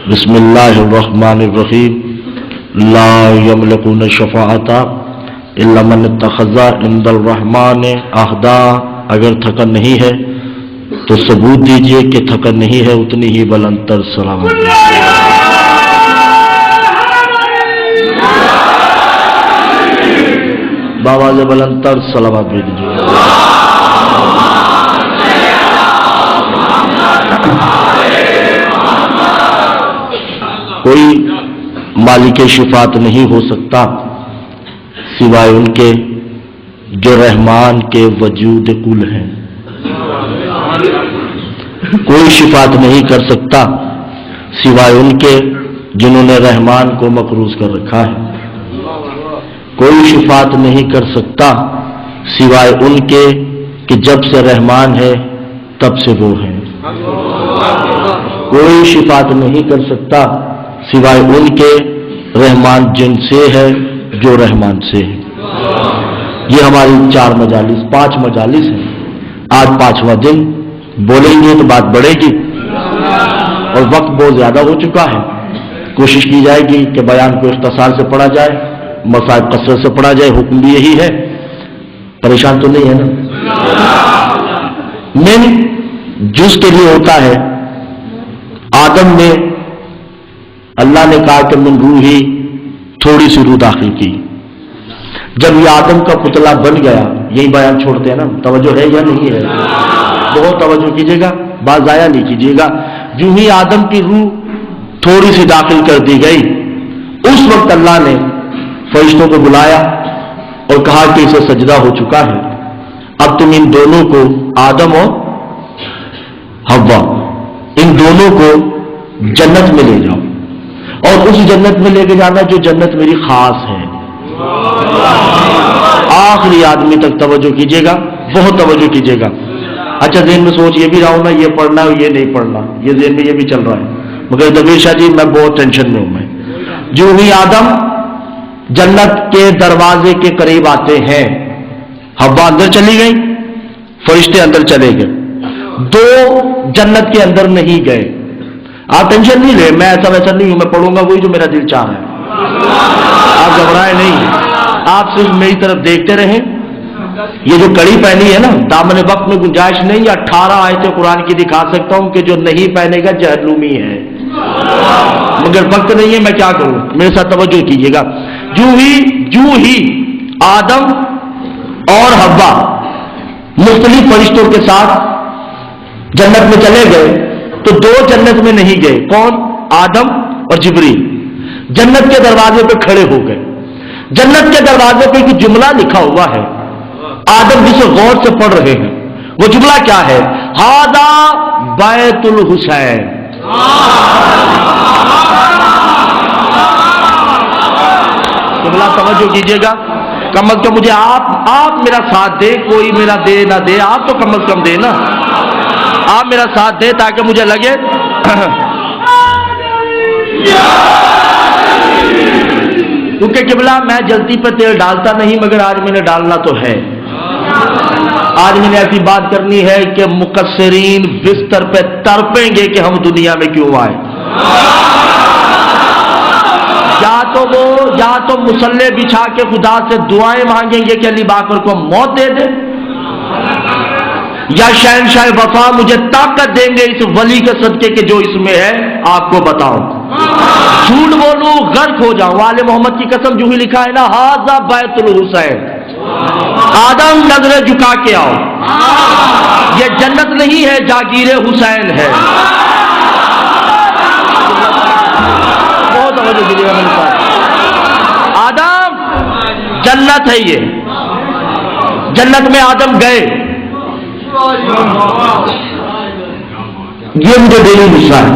بسم اللہ الرحمن الرحیم لا یملکون الشفاعۃ الا من اتخذ عند الرحمن عہدا. اگر تھکن نہیں ہے تو ثبوت دیجئے کہ تھکن نہیں ہے اتنی ہی بلند تر سلامت. باواز بلند تر سلامت بھی دیجئے. کوئی مالک شفاعت نہیں ہو سکتا سوائے ان کے جو رحمان کے وجود کل ہیں. کوئی شفاعت نہیں کر سکتا سوائے ان کے جنہوں نے رحمان کو مقروض کر رکھا ہے. کوئی شفاعت نہیں کر سکتا سوائے ان کے کہ جب سے رحمان ہے تب سے وہ ہیں. کوئی شفاعت نہیں کر سکتا سوائے ان کے رحمان جن سے ہے جو رحمان سے ہے. یہ ہماری 4 مجالس 5 مجالس ہیں. آج 5واں دن بولیں گے تو بات بڑھے گی اور وقت بہت زیادہ ہو چکا ہے. کوشش کی جائے گی کہ بیان کو اختصار سے پڑھا جائے, مسائل کثرت سے پڑھا جائے. حکم بھی یہی ہے. پریشان تو نہیں ہے نا؟ من جز کے لیے ہوتا ہے. آدم میں اللہ نے کہا کہ من روحی تھوڑی سی روح داخل کی. جب یہ آدم کا پتلا بن گیا, یہی بیان چھوڑتے ہیں نا, توجہ ہے یا نہیں ہے؟ بہت توجہ کیجیے گا, بات ضائع نہیں کیجیے گا. جو ہی آدم کی روح تھوڑی سی داخل کر دی گئی, اس وقت اللہ نے فرشتوں کو بلایا اور کہا کہ اسے سجدہ ہو چکا ہے, اب تم ان دونوں کو, آدم اور حوا, ان دونوں کو جنت میں لے جاؤ اور اس جنت میں لے کے جانا جو جنت میری خاص ہے. آخری آدمی تک توجہ کیجیے گا, بہت توجہ کیجیے گا. اچھا ذہن میں سوچ یہ بھی رہا ہوں نا, یہ پڑھنا ہے یہ نہیں پڑھنا, یہ ذہن میں یہ بھی چل رہا ہے, مگر دبیر شاہ جی میں بہت ٹینشن میں ہوں. میں جو ہی آدم جنت کے دروازے کے قریب آتے ہیں, حوا اندر چلی گئی, فرشتے اندر چلے گئے, 2 جنت کے اندر نہیں گئے. آپ ٹینشن نہیں لے, میں ایسا ویسا نہیں ہوں, میں پڑھوں گا وہی جو میرا دل چاہ رہا ہے. آپ گھبرائے نہیں, آپ صرف میری طرف دیکھتے رہیں. یہ جو کڑی پہنی ہے نا, دامن وقت میں گنجائش نہیں, 18 آیتیں قرآن کی دکھا سکتا ہوں کہ جو نہیں پہنے گا جہنمی ہے, مگر وقت نہیں ہے, میں کیا کروں. میرے ساتھ توجہ کیجیے گا. جو ہی آدم اور حوا مختلف فرشتوں کے ساتھ جنت میں چلے گئے تو 2 جنت میں نہیں گئے. کون؟ آدم اور جبریل. جنت کے دروازے پہ کھڑے ہو گئے. جنت کے دروازے پہ ایک جملہ لکھا ہوا ہے, آدم جسے غور سے پڑھ رہے ہیں. وہ جملہ کیا ہے؟ ہاذا بیت الحسین. جملہ توجہ کیجیے گا. کم از کم مجھے آپ میرا ساتھ دے, کوئی میرا دے نہ دے, آپ تو کم از کم دے نا, آپ میرا ساتھ دے تاکہ مجھے لگے. کیونکہ قبلہ میں جلدی پہ تیل ڈالتا نہیں, مگر آج میں نے ڈالنا تو ہے. آج میں نے ایسی بات کرنی ہے کہ مقصرین بستر پہ تڑپیں گے کہ ہم دنیا میں کیوں آئے. یا تو مصلے بچھا کے خدا سے دعائیں مانگیں گے کہ علی باکر کو موت دے دے, یا شہنشاہ وفا مجھے طاقت دیں گے اس ولی کے صدقے کے جو اس میں ہے آپ کو بتاؤں. جھوٹ بولوں غرق ہو جاؤں. آل محمد کی قسم جو ہی لکھا ہے نا, ہاذا بیت الحسین. آدم نظریں جھکا کے آؤ, یہ جنت نہیں ہے, جاگیر حسین ہے. بہت توجہ دیجیے گا میرے ساتھ. آدم جنت ہے, یہ جنت میں آدم گئے. یہ مجھے دینی غصہ ہے.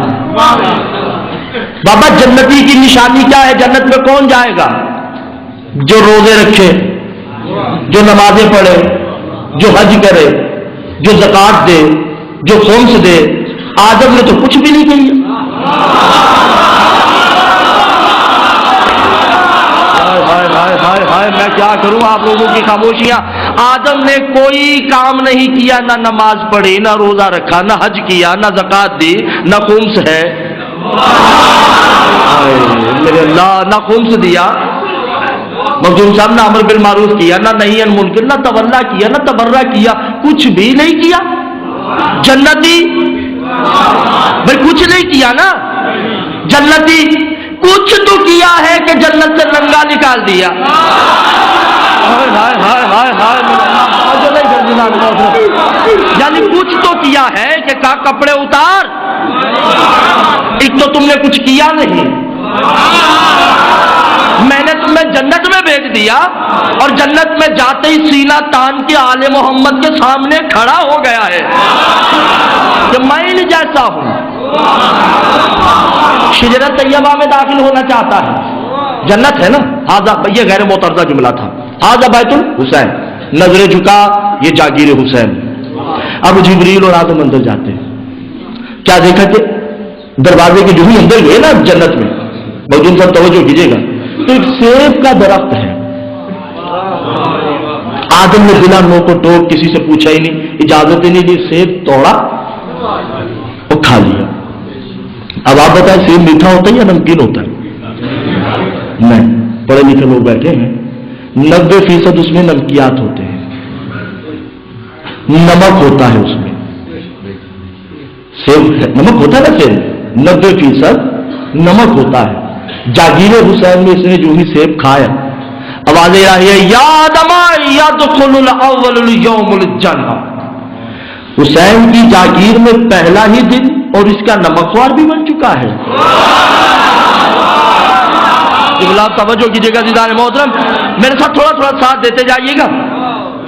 بابا جنتی کی نشانی کیا ہے؟ جنت میں کون جائے گا؟ جو روزے رکھے, جو نمازیں پڑھے, جو حج کرے, جو زکات دے, جو خمس دے. آدم نے تو کچھ بھی نہیں کیا. میں کیا کروں آپ لوگوں کی خاموشیاں. آدم نے کوئی کام نہیں کیا, نہ نماز پڑھی, نہ روزہ رکھا, نہ حج کیا, نہ زکات دی, نہ خمس ہے. میرے اللہ، نہ خمس دیا مخدوم صاحب، نہ امر بالمعروف کیا، نہ نہی عن منکر، نہ تولا کیا، نہ تبرہ کیا، کچھ بھی نہیں کیا. جنتی بھائی کچھ نہیں کیا نا، جنتی کچھ تو کیا ہے کہ جنت سے ننگا نکال دیا. یعنی کچھ تو کیا ہے کہ کپڑے اتار. ایک تو تم نے کچھ کیا نہیں، میں نے تمہیں جنت میں بھیج دیا اور جنت میں جاتے ہی سینہ تان کے آل محمد کے سامنے کھڑا ہو گیا ہے کہ میں ان جیسا ہوں. شجرۃ طیبہ میں داخل ہونا چاہتا ہے، جنت ہے نا. ہاذا، یہ غیر معترضہ جملہ تھا. ہاذا بیت الحسین، نظر جھکا یہ جاگیر حسین. اب جبریل اور آدم اندر جاتے ہیں، کیا دیکھا کہ دروازے کے جو ہی اندر گئے نا جنت میں، موجود سب توجہ کیجیے گا، تو ایک سیب کا درخت ہے. آدم نے بلا نو کو ٹوک کسی سے پوچھا ہی نہیں، اجازت ہی نہیں دی، سیب توڑا اور کھا لیا. اب آپ بتائیں سیب میٹھا ہوتا ہے یا نمکین ہوتا ہے؟ نہیں، پڑھے لکھے لوگ بیٹھے ہیں، 90% اس میں نمکیات ہوتے ہیں، نمک ہوتا ہے اس میں. سیب نمک ہوتا ہے نا، سیب 90% نمک ہوتا ہے. جاگیر حسین میں اس نے جو ہی سیب کھایا، آوازیں آئی ہے یا آدم یدخل الاول اليوم الجنہ. حسین کی جاگیر میں پہلا ہی دن اور اس کا نمکوار بھی بن چکا ہے. آپ توجہ کیجیے گا دیدار محترم، میرے ساتھ تھوڑا تھوڑا ساتھ دیتے جائیے گا.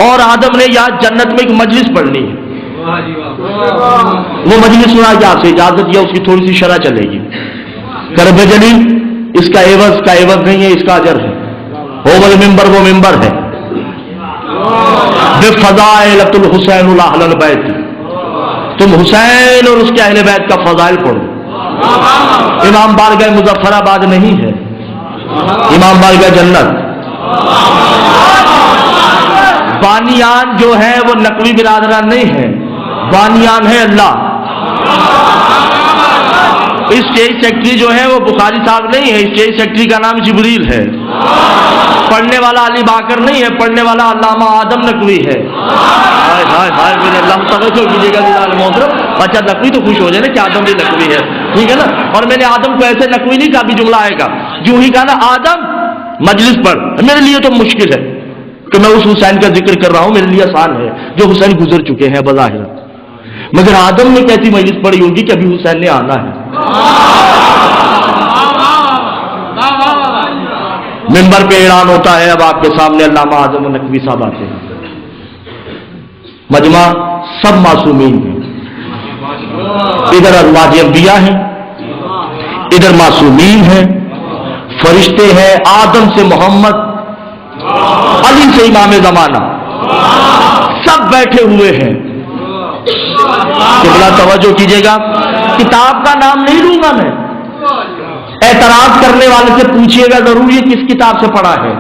اور آدم نے یاد جنت میں ایک مجلس پڑھنی ہے، وہ مجلس سنا کہ آپ سے اجازت یا اس کی تھوڑی سی شرح چلے گی. کرب جلیل اس کا عوض نہیں ہے، اس کا اجر ہے. وہ ممبر وہ ممبر ہے. بفضائلۃ الحسین اہل البیت، تم حسین اور اس کے اہل بیت کا فضائل پڑھو. امام بارگاہ مظفر آباد نہیں ہے، امام بارگاہ جنت. بانیان جو ہے وہ نقوی برادران نہیں ہے، بانیان ہے اللہ. اسٹیج سیکرٹری جو ہے وہ بخاری صاحب نہیں ہے، اسٹیج سیکرٹری کا نام جبریل ہے. پڑھنے والا علی باکر نہیں ہے، پڑھنے والا علامہ آدم نقوی ہے. ہائے ہائے ہائے میرے اللہ، توجہ کیجیے گا دیدار محترم. اچھا نقوی تو خوش ہو جائے نا کہ آدم بھی نقوی ہے، ٹھیک ہے نا. اور میں نے آدم کو ایسے نقوی نہیں کہا، بھی جملہ آئے گا جو ہی کہا نا آدم مجلس پر. میرے لیے تو مشکل ہے کہ میں اس حسین کا ذکر کر رہا ہوں، میرے لیے آسان ہے جو حسین گزر چکے ہیں بظاہر. مگر آدم نے کیسی مجلس پڑھی ہوگی کہ ابھی حسین نے آنا ہے. ممبر پہ اعلان ہوتا ہے، اب آپ کے سامنے علامہ اعظم نقوی صاحب آتے ہیں. مجمع سب معصومین ہیں، ادھر ازواج انبیاء ہیں، ادھر معصومین ہیں، فرشتے ہیں، آدم سے محمد، علی سے امام زمانہ، سب بیٹھے ہوئے ہیں. قبلہ توجہ کیجیے گا، کتاب کا نام نہیں لوں گا میں. اعتراض کرنے والے سے پوچھیے گا ضرور یہ کس کتاب سے پڑھا ہے،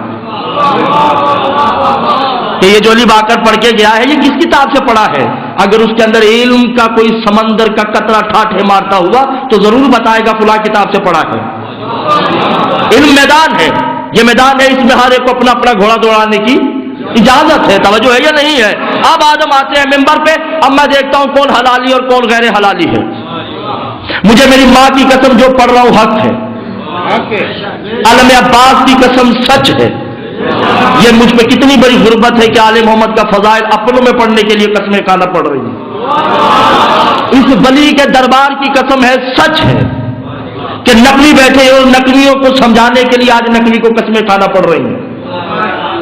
کہ یہ جو علی باکر پڑھ کے گیا ہے یہ کس کتاب سے پڑھا ہے. اگر اس کے اندر علم کا کوئی سمندر کا قطرہ ٹھاٹھے مارتا ہوا تو ضرور بتائے گا فلاں کتاب سے پڑھا ہے. علم میدان ہے، یہ میدان ہے، اس میں ہر ایک کو اپنا اپنا گھوڑا دوڑانے کی اجازت ہے. توجہ ہے یا نہیں ہے؟ اب آدم آتے ہیں ممبر پہ، اب میں دیکھتا ہوں کون حلالی اور کون غیر حلالی ہے. مجھے میری ماں کی قسم جو پڑھ رہا ہوں حق ہے، علم عباس کی قسم سچ ہے. یہ مجھ پہ کتنی بڑی غربت ہے کہ آل محمد کا فضائل اپنوں میں پڑھنے کے لیے قسمیں کھانا پڑ رہی ہیں. اس ولی کے دربار کی قسم ہے، سچ ہے کہ نقوی بیٹھے اور نقویوں کو سمجھانے کے لیے آج نقوی کو قسمیں کھانا پڑ رہی ہیں.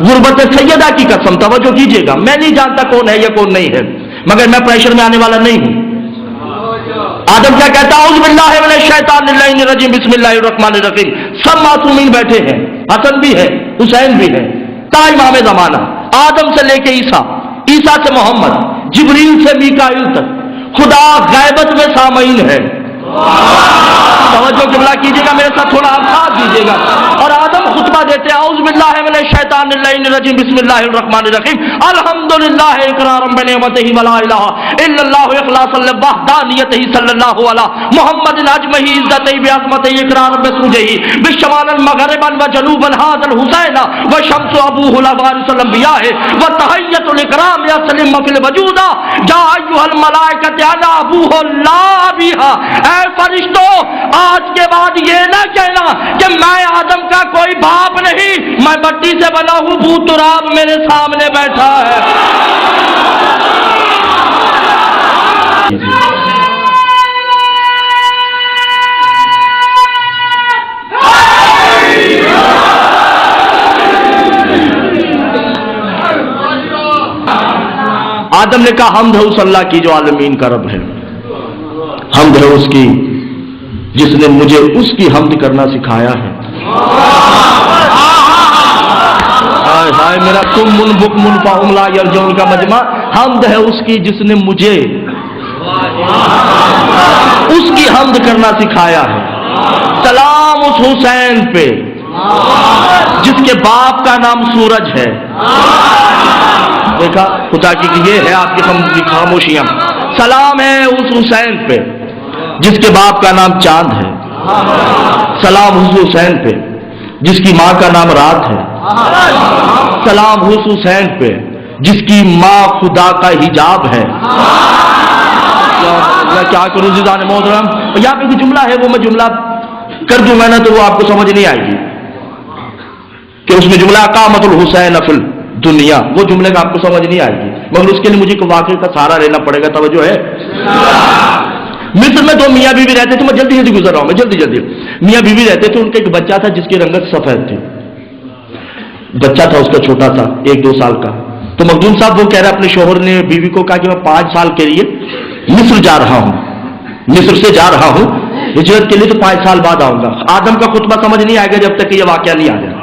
غربت سیدہ کی قسم، توجہ کیجیے گا، میں نہیں جانتا کون ہے یا کون نہیں ہے، مگر میں پریشر میں آنے والا نہیں ہوں. آدم کیا کہتا ہے؟ اعوذ باللہ من الشیطان الرجیم بسم اللہ الرحمن الرحیم. سب معصومین بیٹھے ہیں، حسن بھی ہے، حسین بھی ہے، تا امام زمانہ، آدم سے لے کے عیسیٰ، عیسیٰ سے محمد، جبریل سے میکائیل تک. خدا غیبت میں سامعین ہے. توجہ قبلہ کیجیے گا، میرے ساتھ تھوڑا آپ ساتھ دیجیے گا. اور آدم خطبہ دیتے ہیں اعوذ باللہ من الشیطان الشیطان اللعین الرجیم بسم اللہ الرحمن الرحیم الحمدللہ اقرارا بنعمتہ ولا الہ الا اللہ اخلاصا لوحدانیتہ صلی اللہ علی محمد اجمعہ عزتہ بعظمتہ اقرارا بسوجہ بالشمال المغربا وجنوبا هذا الحسین وشمس ابوہ لوارث الانبیاء وتحیۃ الاکرام یسلم فی الوجود جا ایھا الملائکۃ انا ابوہ لا بہا۔ اے فرشتوں آج کے بعد یہ نہ کہنا کہ میں آدم کا کوئی باپ نہیں، میں مٹی سے بنا ہوں، بو تراب میرے سامنے بیٹھا ہے۔ آدم نے کہا حمد ہے اس اللہ کی جو عالمین کا رب ہے، حمد ہے اس کی جس نے مجھے اس کی حمد کرنا سکھایا ہے۔ ہائے ہائے میرا تم من بک من فاہم لا یرجعون کا مجمع، حمد ہے اس کی جس نے مجھے اس کی حمد کرنا سکھایا ہے۔ سلام اس حسین پہ جس کے باپ کا نام سورج ہے۔ دیکھا خدا کی کہ یہ ہے آپ کی خاموشیاں۔ سلام ہے اس حسین پہ جس کے باپ کا نام چاند ہے۔ سلام اس حسین پہ جس کی ماں کا نام رات ہے۔ سلام اس حسین پہ جس کی ماں خدا کا حجاب ہے۔ کیا کروں عزیزان محترم، یہاں پہ کوئی جملہ ہے وہ میں جملہ کر دوں میں نا تو وہ آپ کو سمجھ نہیں آئے گی کہ اس میں جملہ اقامت الحسین فی الدنیا، وہ جملے کا آپ کو سمجھ نہیں آئے گی، مگر اس کے لیے مجھے واقعے کا سہارا لینا پڑے گا۔ توجہ ہے؟ مصر میں دو میاں بیوی رہتے تھے، میں جلدی جلدی گزر رہا ہوں، میں جلدی میاں بیوی رہتے تھے، ان کا ایک بچہ تھا جس کی رنگت سفید تھی، بچہ تھا اس کا چھوٹا سا 1-2 سال کا۔ تو مخدوم صاحب وہ کہہ رہے اپنے شوہر نے بیوی کو کہا کہ میں 5 سال کے لیے مصر جا رہا ہوں، مصر سے جا رہا ہوں ہجرت کے لیے، تو 5 سال بعد آؤں گا۔ آدم کا خطبہ سمجھ نہیں آئے گا جب تک کہ یہ واقعہ نہیں آ جائے۔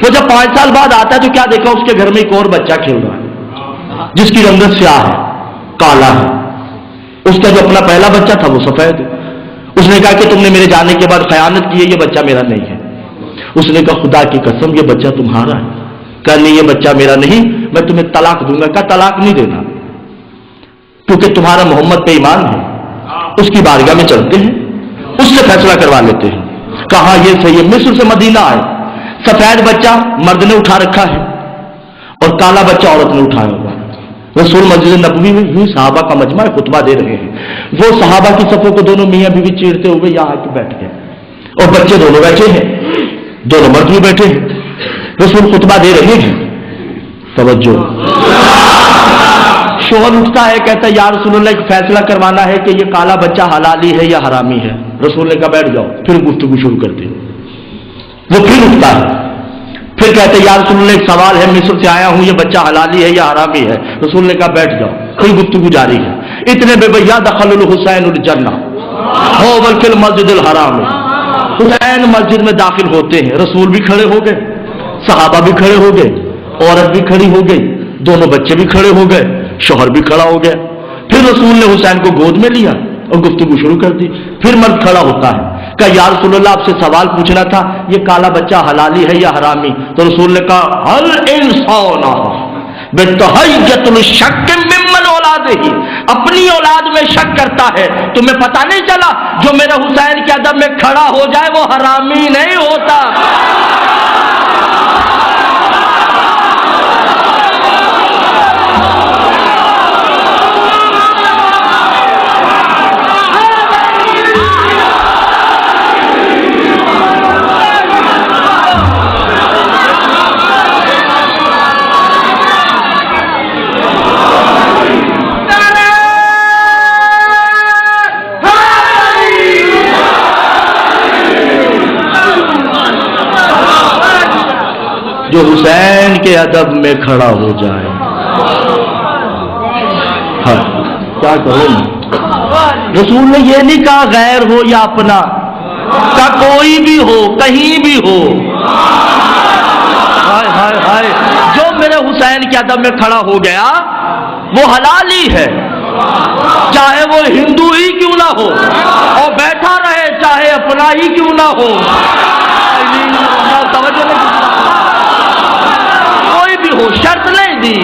وہ جب 5 سال بعد آتا ہے تو کیا دیکھا، اس کے گھر میں ایک اور بچہ کھیل رہا ہے جس کی رنگت سیاہ ہے، کالا ہے۔ اس کا جو اپنا پہلا بچہ تھا وہ سفید۔ اس نے کہا کہ تم نے میرے جانے کے بعد خیانت کی ہے، یہ بچہ میرا نہیں ہے۔ اس نے کہا خدا کی قسم یہ بچہ تمہارا ہے؟ کہا نہیں یہ بچہ میرا نہیں، میں تمہیں طلاق دوں گا۔ کہا طلاق نہیں دینا کیونکہ تمہارا محمد پہ ایمان ہے، اس کی بارگاہ میں چلتے ہیں، اس سے فیصلہ کروا لیتے ہیں۔ کہا یہ صحیح ہے۔ مصر سے مدینہ آئے، سفید بچہ مرد نے اٹھا رکھا ہے اور کالا بچہ عورت نے اٹھایا ہوا۔ رسول مسجد نبوی میں یوں صحابہ کا مجمع خطبہ دے رہے ہیں، وہ صحابہ کی صفوں کو دونوں میاں بیوی چیرتے ہوئے یہاں آ کے بیٹھ گئے اور بچے دونوں بیٹھے ہیں، دونوں مرد بھی بیٹھے ہیں، رسول خطبہ دے رہے ہیں۔ توجہ، شوہر اٹھتا ہے کہتا ہے یا رسول اللہ ایک فیصلہ کروانا ہے کہ یہ کالا بچہ حلالی ہے یا حرامی ہے۔ رسول نے کہا بیٹھ جاؤ، پھر گفتگو شروع کرتے۔ وہ پھر اٹھتا ہے، پھر کہتے یا رسول اللہ ایک سوال ہے، مصر سے آیا ہوں، یہ بچہ حلالی ہے یا حرامی ہے۔ رسول نے کہا بیٹھ جاؤ، پھر گفتگو جاری ہے۔ اتنے بے بھیا دخل الحسین الجنہ ہو بلکہ المسجد الحرام، حسین مسجد میں داخل ہوتے ہیں، رسول بھی کھڑے ہو گئے، صحابہ بھی کھڑے ہو گئے، عورت بھی کھڑی ہو گئی، دونوں بچے بھی کھڑے ہو گئے، شوہر بھی کھڑا ہو گیا۔ پھر رسول نے حسین کو گود میں لیا اور گفتگو شروع کر دی۔ پھر مرد کھڑا ہوتا ہے، کہ یا رسول اللہ آپ سے سوال پوچھنا تھا، یہ کالا بچہ حلالی ہے یا حرامی؟ تو رسول نے کہا ہل انسان بتحیۃ الشک ممن اولادہ، اپنی اولاد میں شک کرتا ہے، تمہیں پتہ نہیں چلا جو میرے حسین کے ادب میں کھڑا ہو جائے وہ حرامی نہیں ہوتا۔ جو حسین کے ادب میں کھڑا ہو جائے، ہاں کیا کروں؟ رسول نے یہ نہیں کہا غیر ہو یا اپنا، کا کوئی بھی ہو کہیں بھی ہو، ہائے ہائے ہائے، جو میرے حسین کے ادب میں کھڑا ہو گیا وہ حلالی ہے، چاہے وہ ہندو ہی کیوں نہ ہو اور بیٹھا رہے، چاہے اپنا ہی کیوں نہ ہو۔ توجہ نہیں، بھی ہو، شرط نہیں دی،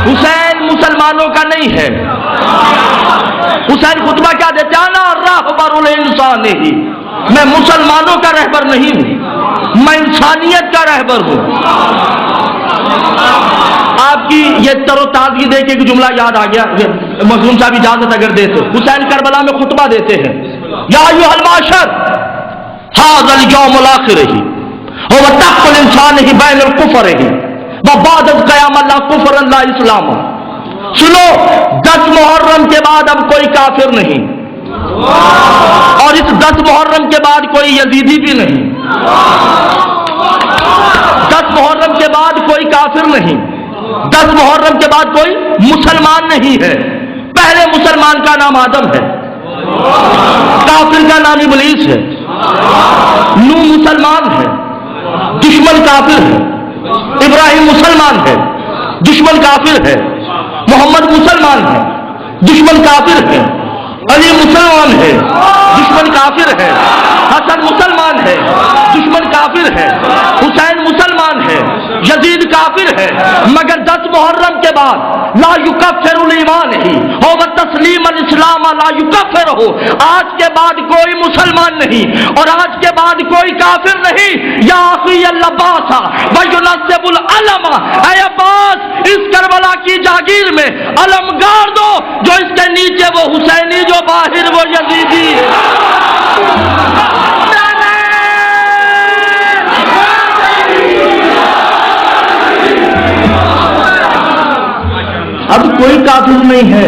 حسین مسلمانوں کا نہیں ہے۔ حسین خطبہ کیا دیتے ہیں؟ انا راہبر الانسان ہی، میں مسلمانوں کا رہبر نہیں ہوں، میں انسانیت کا رہبر ہوں۔ آپ کی یہ تر و تازگی دیکھ کے ایک جملہ یاد آ گیا، مخدوم صاحب اجازت اگر دیتے، حسین کربلا میں خطبہ دیتے ہیں، یا ایھا المعشر ھذا الیوم الاخر ہی وتق الانسان ہی بین الکفر ہی وبعد القیامہ لا کفر لا اسلام۔ سنو، 10 محرم کے بعد اب کوئی کافر نہیں، اور اس 10 محرم کے بعد کوئی یزیدی بھی نہیں، 10 محرم کے بعد کوئی کافر نہیں، 10 محرم کے بعد کوئی مسلمان نہیں ہے۔ پہلے مسلمان کا نام آدم ہے، کافر کا نام ابلیس ہے، نوح مسلمان ہے، دشمن کافر ہے، ابراہیم مسلمان ہے، دشمن کافر ہے، محمد مسلمان ہے، دشمن کافر ہے، علی مسلمان ہے، دشمن کافر ہے، حسن مسلمان ہے، دشمن کافر ہے، حسین مسلمان ہے، یزید کافر ہے، مگر 10 محرم کے بعد لا یکفر الایمان ہی ہو تسلیم الاسلام لا یکفر ہو، آج کے بعد کوئی مسلمان نہیں اور آج کے بعد کوئی کافر نہیں۔ یا اخی اللباس وینصب العلم، اے عباس اس کربلا کی جاگیر میں علم گاڑ دو، جو اس کے نیچے وہ حسینی، جو باہر وہ یزیدی ہے۔ اب کوئی کافر نہیں ہے،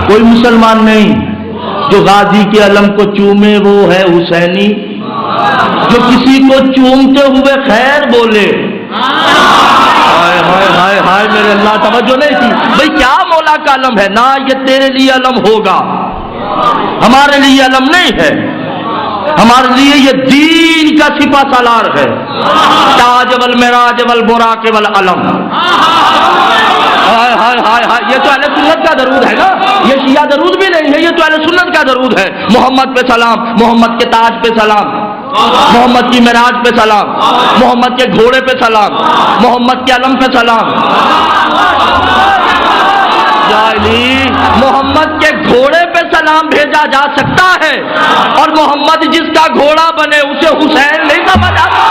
کوئی مسلمان نہیں، جو غازی کے علم کو چومے وہ ہے حسینی، جو کسی کو چومتے ہوئے خیر بولے۔ ہائے ہائے ہائے ہائے میرے اللہ، توجہ نہیں تھی بھئی، کیا مولا کا علم ہے؟ نہ یہ تیرے لیے علم ہوگا، ہمارے لیے علم نہیں ہے، ہمارے لیے یہ دین کا سپہ سالار ہے۔ تاج والمراج والبراق والعلم۔ ہائے ہائے ہائے ہائے، یہ تو اہل سنت کا درود ہے نا، یہ شیعہ درود بھی نہیں ہے، یہ تو اہل سنت کا درود ہے۔ محمد پہ سلام، محمد کے تاج پہ سلام، محمد کی معراج پہ سلام، محمد کے گھوڑے پہ سلام، محمد کے علم پہ سلام۔ محمد کے گھوڑے پہ سلام بھیجا جا سکتا ہے، اور محمد جس کا گھوڑا بنے اسے حسین نہیں سمجھ آتا۔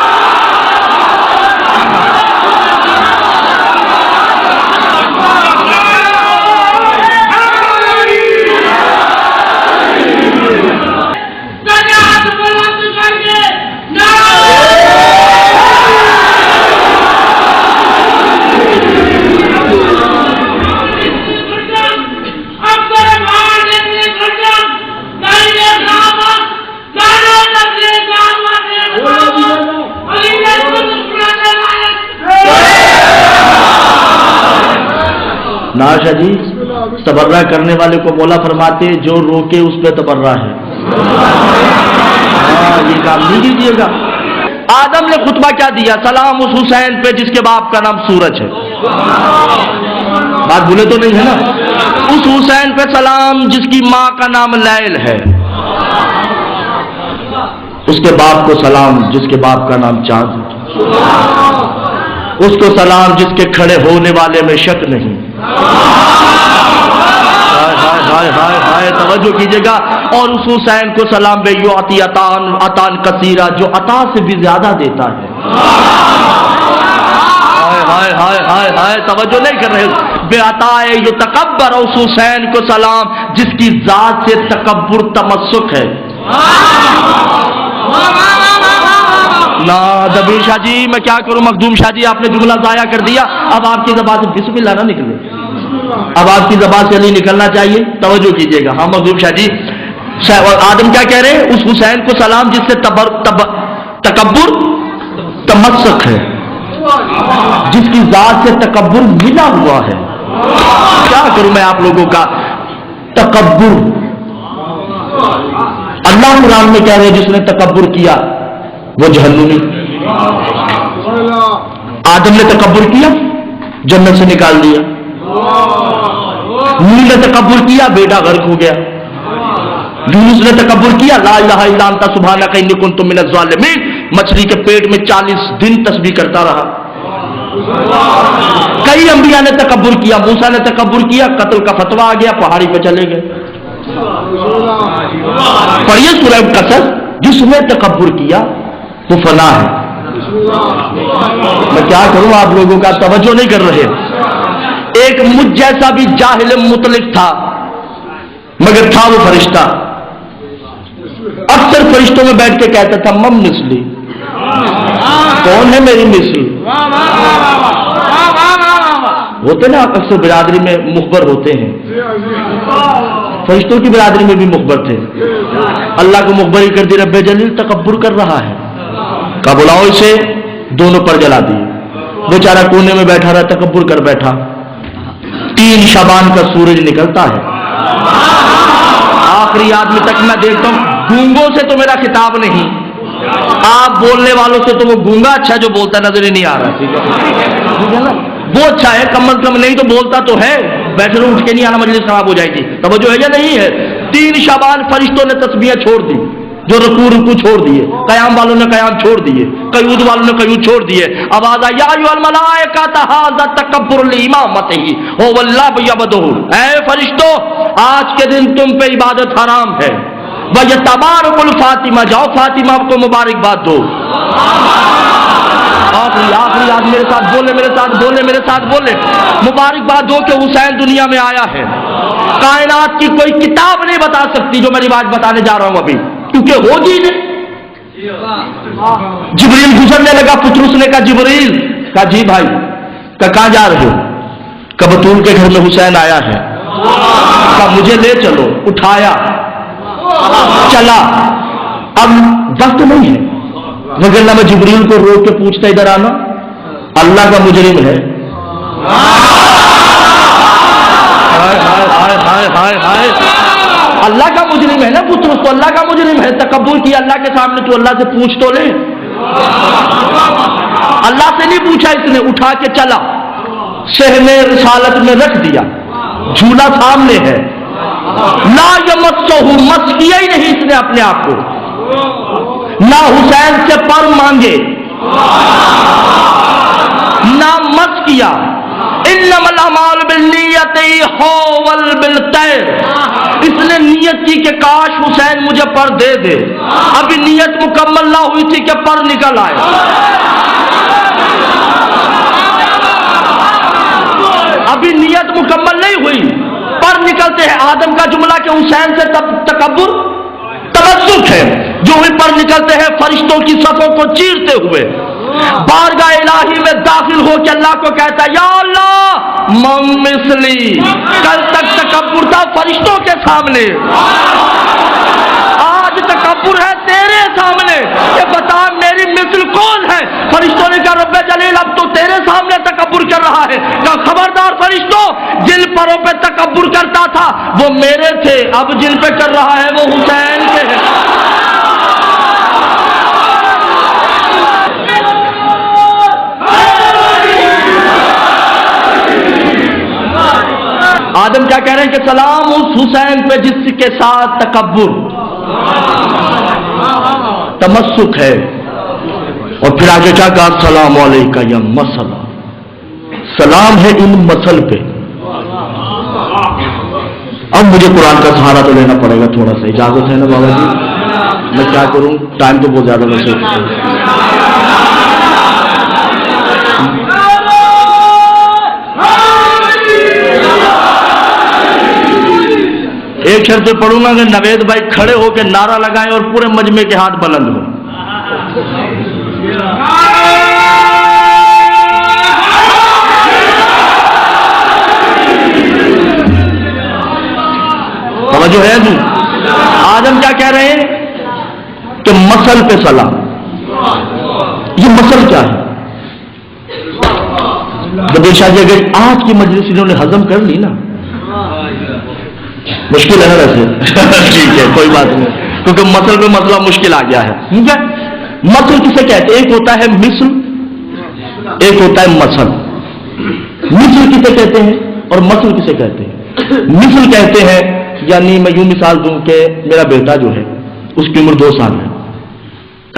ناشا جی، تبرہ کرنے والے کو مولا فرماتے جو روکے اس پہ تبرہ ہے۔ یہ کام نہیں کیجیے گا۔ آدم نے خطبہ کیا دیا؟ سلام اس حسین پہ جس کے باپ کا نام سورج ہے۔ بات بھولے تو نہیں ہے نا؟ اس حسین پہ سلام جس کی ماں کا نام لیل ہے، اس کے باپ کو سلام جس کے باپ کا نام چاند ہے، اس کو سلام جس کے کھڑے ہونے والے میں شک نہیں۔ ہائے ہائے ہائے، توجہ کیجیے گا۔ اور اس حسین کو سلام بے یعطی عطان کثیرہ، جو عطا سے بھی زیادہ دیتا ہے۔ ہائے ہائے ہائے ہائے، توجہ نہیں کر رہے؟ بے عطا یتکبر، اس حسین کو سلام جس کی ذات سے تکبر تمسک ہے۔ نا دبیر شاہ جی، میں کیا کروں؟ مخدوم شاہ جی، آپ نے جملہ ضائع کر دیا۔ اب آپ کی زبان سے بسم اللہ نہ نکلے، اب آپ کی زبان سے نہیں نکلنا چاہیے، توجہ کیجیے گا۔ ہاں مخدوم شاہ جی، آدم کیا کہہ رہے ہیں؟ اس حسین کو سلام جس سے تکبر تمسک ہے، جس کی ذات سے تکبر ملا ہوا ہے۔ کیا کروں میں آپ لوگوں کا؟ تکبر اللہ قرآن میں کہہ رہے ہیں جس نے تکبر کیا وہ جہنمی۔ آدم نے تکبر کیا، جنت سے نکال دیا۔ نوح نے تکبر کیا، بیٹا غرق ہو گیا۔ یونس نے تکبر کیا، لا الہ الا انت سبحانک انی کنت من الظالمین، مچھلی کے پیٹ میں 40 دن تسبیح کرتا رہا۔ کئی انبیاء نے تکبر کیا، موسیٰ نے تکبر کیا، قتل کا فتویٰ آ گیا، پہاڑی پہ چلے گئے. پڑھیے سورہ قصص، جس نے تکبر کیا وہ فنا ہے. میں کیا کروں، آپ لوگوں کا توجہ نہیں کر رہے. ایک مجھ جیسا بھی جاہل مطلق تھا، مگر تھا وہ فرشتہ. اکثر فرشتوں میں بیٹھ کے کہتا تھا مم مثلی، کون ہے میری مثل. ہوتے نا اکثر برادری میں مخبر ہوتے ہیں، فرشتوں کی برادری میں بھی مخبر تھے. اللہ کو مخبری کر دی، رب جلیل تکبر کر رہا ہے، کہا بلاؤ اسے. دونوں پر جلا دیے. بیچارہ کونے میں بیٹھا رہا، تکبر کر بیٹھا. 3 شعبان کا سورج نکلتا ہے، آخری آدمی تک میں دیکھتا ہوں. گونگوں سے تو میرا خطاب نہیں، آپ بولنے والوں سے تو وہ گونگا اچھا جو بولتا نظر ہی نہیں آ رہا. ٹھیک ہے نا، وہ اچھا ہے کم از کم، نہیں تو بولتا تو ہے. بیٹھے رہو، اٹھ کے نہیں آنا، مجلس خراب ہو جائے گی. توجہ ہے یا نہیں ہے؟ 3 شعبان فرشتوں نے تسبیح چھوڑ دی، جو رکوع چھوڑ دیے، قیام والوں نے قیام چھوڑ دیے، قعود والوں نے قعود چھوڑ دیے. آواز آئی یا ایھا الملائکۃ ھذا تکبر لامامتہ هو واللہ یعبدہ. اے فرشتوں، آج کے دن تم پہ عبادت حرام ہے. وَیَتَبَارَکُ الفاطمہ، جاؤ فاطمہ کو مبارکباد دو. آخری آج میرے ساتھ بولے، میرے ساتھ بولے. مبارکباد دو کہ حسین دنیا میں آیا ہے. کائنات کی کوئی کتاب نہیں بتا سکتی جو میں رواج بتانے جا رہا ہوں ابھی، کیونکہ ہوگی نہیں. جبریل گزرنے لگا، پطرس نے کہا جبریل، کہا جی بھائی، کہاں جا رہے ہو؟ کہ بطول کے گھر میں حسین آیا ہے. کہا مجھے لے چلو. اٹھایا، چلا. اب وقت نہیں ہے، وگرنہ میں جبریل کو روک کے پوچھتا ادھر آنا. اللہ کا مجرم ہے. اللہ کا مجرم ہے نا پترس تو، اللہ کا مجرم ہے. تکبر کیا اللہ کے سامنے، تو اللہ سے پوچھ تو لے. اللہ سے نہیں پوچھا اس نے، اٹھا کے چلا، صحن رسالت میں رکھ دیا. جھولا سامنے ہے، لا یمسہ، مس کیا ہی نہیں اس نے اپنے آپ کو. نہ حسین سے پر مانگے، نہ مس کیا. انما الاعمال بالنیت حول بالطیر. اس نے نیت کی کہ کاش حسین مجھے پر دے دے. ابھی نیت مکمل نہ ہوئی تھی کہ پر نکل آئے. ابھی نیت مکمل نہیں ہوئی، پر نکلتے ہیں. آدم کا جملہ کہ حسین سے تکبر تمسک ہے، جو بھی پر نکلتے ہیں فرشتوں کی صفوں کو چیرتے ہوئے بارگاہ الہی میں داخل ہو کے اللہ کو کہتا ہے یا اللہ من مثلی. کل تک تکبر تھا فرشتوں کے سامنے، آج تکبر ہے تیرے سامنے کہ بتا میری مثل کون ہے. فرشتوں نے کہا رب جلیل اب تو تیرے سامنے تکبر کر رہا ہے. کہا خبردار فرشتوں، جن پروں پہ تکبر کرتا تھا وہ میرے تھے، اب جن پہ کر رہا ہے وہ حسین کے ہیں. آدم کیا کہہ رہے ہیں کہ سلام اس حسین پہ جس کے ساتھ تکبر تمسک ہے. اور پھر آگے کیا کہا سلام علیکہ یا مسئلہ، سلام ہے ان مسل پہ. اب مجھے قرآن کا سہارا تو لینا پڑے گا تھوڑا سا، اجازت ہے نا بابا جی؟ میں کیا کروں، ٹائم تو بہت زیادہ ویسے. ایک شرط پڑھوں گا کہ نوید بھائی کھڑے ہو کے نعرہ لگائیں اور پورے مجمع کے ہاتھ بلند ہوں. توجہ ہے جی؟ آدم کیا کہہ رہے ہیں کہ مسل پہ سلام. یہ مسل کیا ہے؟ بدیش شاہ جی اگر آج کی مجلس انہوں نے ہضم کر لی نا، مشکل ہے نا ویسے ٹھیک ہے کوئی بات نہیں، کیونکہ مسل پہ مسئلہ مشکل آ گیا ہے. ٹھیک ہے، مسل کسے کہتے ہیں؟ ایک ہوتا ہے مثل، ایک ہوتا ہے مسل. مثل کسے کہتے ہیں اور مسل کسے کہتے ہیں؟ مثل کہتے ہیں یعنی میں یوں مثال دوں کہ میرا بیٹا جو ہے اس کی عمر 2 سال ہے،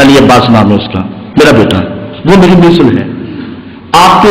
علی عباس نام ہے اس کا، میرا بیٹا ہے، وہ میری مثل ہے. آپ کے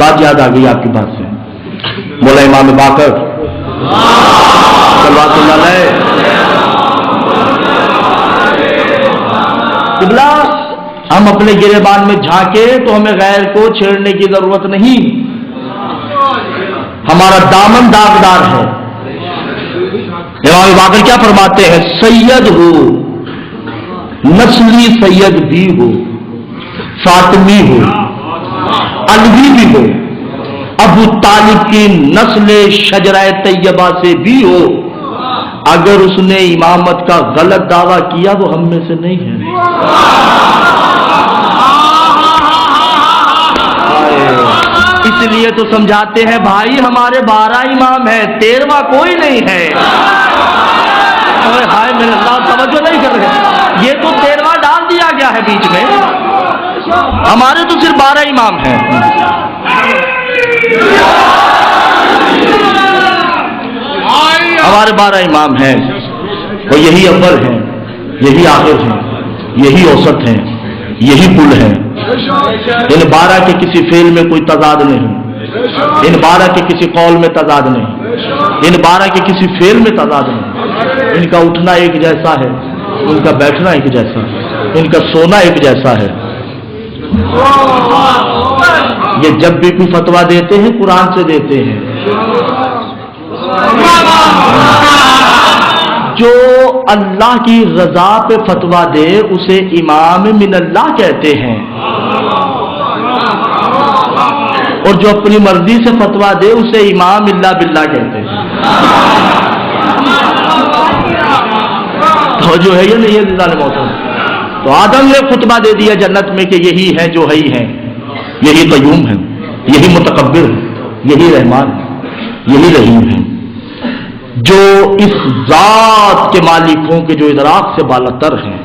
بات یاد آ گئی آپ کی بات سے، مولا امام باقر صلوات اللہ علیہ قبلہ، ہم اپنے گریبان میں جھانکے تو ہمیں غیر کو چھیڑنے کی ضرورت نہیں، ہمارا دامن داغدار ہے۔ امام باقر کیا فرماتے ہیں؟ سید ہو، نسلی سید بھی ہو، فاطمی ہو، علوی بھی ہو، ابو طالب کی نسل شجرہ طیبہ سے بھی ہو، اگر اس نے امامت کا غلط دعویٰ کیا وہ ہم میں سے نہیں ہے۔ اس لیے تو سمجھاتے ہیں بھائی ہمارے 12 امام ہیں، 13واں کوئی نہیں ہے۔ ہائے میرے اللہ توجہ نہیں کر رہے، یہ تو 13واں ڈال دیا گیا ہے بیچ میں، ہمارے تو صرف 12 امام ہیں۔ ہمارے 12 امام ہیں، اور یہی اول ہیں، یہی آخر ہیں، یہی اوسط ہیں، یہی کل ہیں۔ ان 12 کے کسی فعل میں کوئی تضاد نہیں، ان 12 کے کسی قول میں تضاد نہیں، ان 12 کے کسی فعل میں تضاد نہیں۔ ان کا اٹھنا ایک جیسا ہے، ان کا بیٹھنا ایک جیسا ہے، ان کا سونا ایک جیسا ہے۔ یہ جب بھی کوئی فتویٰ دیتے ہیں قرآن سے دیتے ہیں۔ جو اللہ کی رضا پہ فتویٰ دے اسے امام من اللہ کہتے ہیں، اور جو اپنی مرضی سے فتویٰ دے اسے امام اللہ باللہ کہتے ہیں۔ تو جو ہے یہ نہیں ہے اللہ نے محترم، تو آدم نے خطبہ دے دیا جنت میں کہ یہی ہے جو ہی ہیں، یہی قیوم ہے، یہی متکبر ہے، یہی رحمان ہے، یہی رحیم ہے، جو اس ذات کے مالکوں کے جو ادراک سے بالاتر ہیں۔